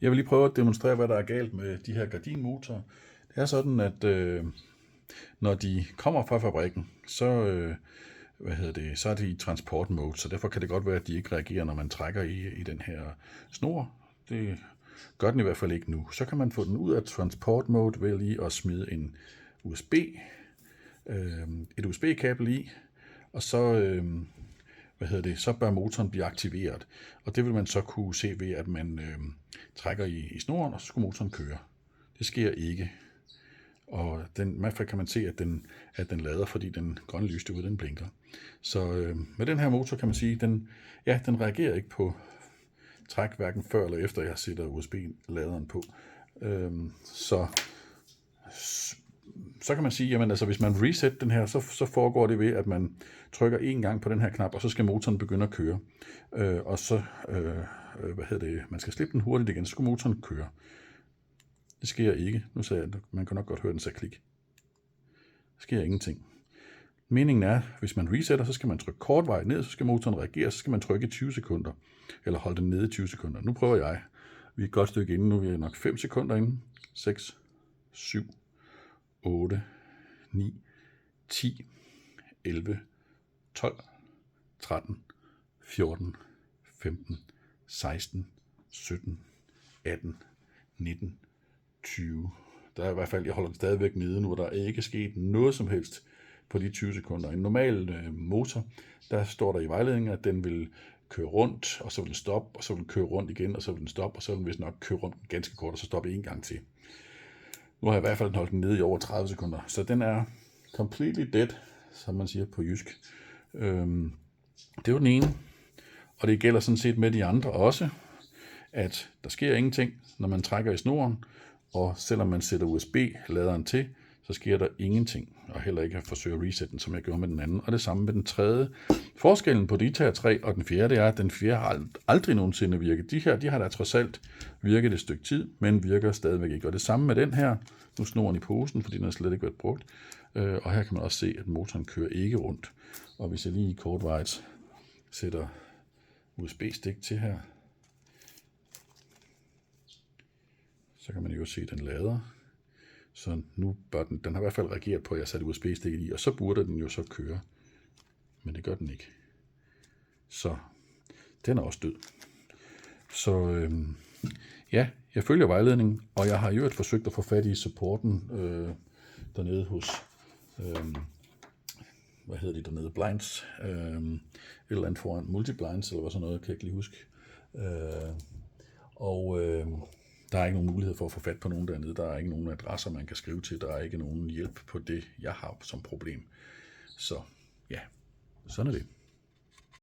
Jeg vil lige prøve at demonstrere, hvad der er galt med de her gardinmotorer. Det er sådan, at når de kommer fra fabrikken, så, så er de i transport mode, så derfor kan det godt være, at de ikke reagerer, når man trækker i den her snor. Det gør den i hvert fald ikke nu. Så kan man få den ud af transport mode ved lige at smide en et USB-kabel i, og så, så bør motoren blive aktiveret. Og det vil man så kunne se ved, at man trækker i snoren, og så skulle motoren køre. Det sker ikke. Og i hvert fald kan man se, at den lader, fordi den grønne lysstue, den blinker. Så med den her motor kan man sige, den reagerer ikke på træk, hverken før eller efter jeg sætter USB-laderen på. Så kan man sige, jamen altså hvis man reset den her, så foregår det ved, at man trykker en gang på den her knap, og så skal motoren begynde at køre. Og så, man skal slippe den hurtigt igen, så skal motoren køre. Det sker ikke. Nu sagde jeg, man kan nok godt høre den sagde klik. Der sker ingenting. Meningen er, hvis man resetter, så skal man trykke kortvej ned, så skal motoren reagere, så skal man trykke i 20 sekunder, eller holde den nede i 20 sekunder. Nu prøver jeg. Vi er et godt stykke inde, nu er vi nok 5 sekunder inde. 6, 7, 8, 9, 10, 11, 12, 13, 14, 15, 16, 17, 18, 19, 20. Der er i hvert fald, jeg holder den stadigvæk nede nu, og der er ikke sket noget som helst på de 20 sekunder. En normal motor, der står der i vejledningen, at den vil køre rundt, og så vil den stoppe, og så vil den køre rundt igen, og så vil den stoppe, og så vil den vist nok køre rundt ganske kort, og så stoppe en gang til. Nu har jeg i hvert fald holdt den nede i over 30 sekunder, så den er completely dead, som man siger på jysk. Det var den ene, og det gælder sådan set med de andre også, at der sker ingenting, når man trækker i snoren, og selvom man sætter USB-laderen til, så sker der ingenting, og heller ikke at forsøge at resette den, som jeg gjorde med den anden. Og det samme med den tredje. Forskellen på de her tre og den fjerde, det er, at den fjerde har aldrig nogensinde virket. De her, de har da trods alt virket et stykke tid, men virker stadigvæk ikke. Og det samme med den her. Nu snoren i posen, fordi den har slet ikke været brugt. Og her kan man også se, at motoren kører ikke rundt. Og hvis jeg lige kortvejs sætter USB-stik til her, så kan man jo se, at den lader. Så nu bør den har i hvert fald reageret på, at jeg satte USB-stikket i, og så burde den jo så køre. Men det gør den ikke. Så den er også død. Så ja, jeg følger vejledningen, og jeg har jo forsøgt at få fat i supporten dernede hos, dernede, Blinds, et eller andet foran Multiblinds, eller hvad sådan noget, kan jeg ikke lige huske. Der er ikke nogen mulighed for at få fat på nogen dernede. Der er ikke nogen adresser, man kan skrive til. Der er ikke nogen hjælp på det, jeg har som problem. Så ja, sådan er det.